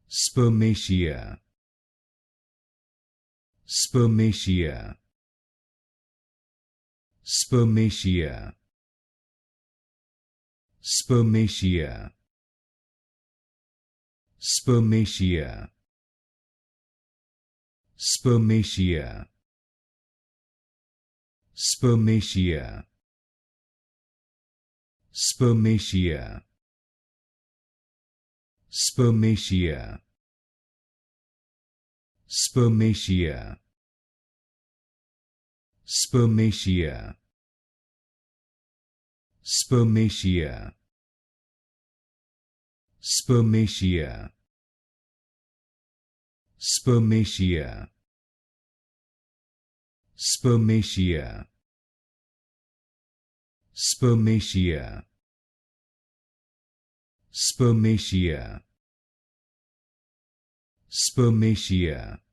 Spermatia. Spermatia. Spermatia. Spermatia. Spermatia. Spermatia. Spermatia. Spermatia. Spermatia. Spermatia. Spermatia. Spermatia. Spermatia. Spermatia. Spermatia. Spermatia. Spermatia. Spermatia.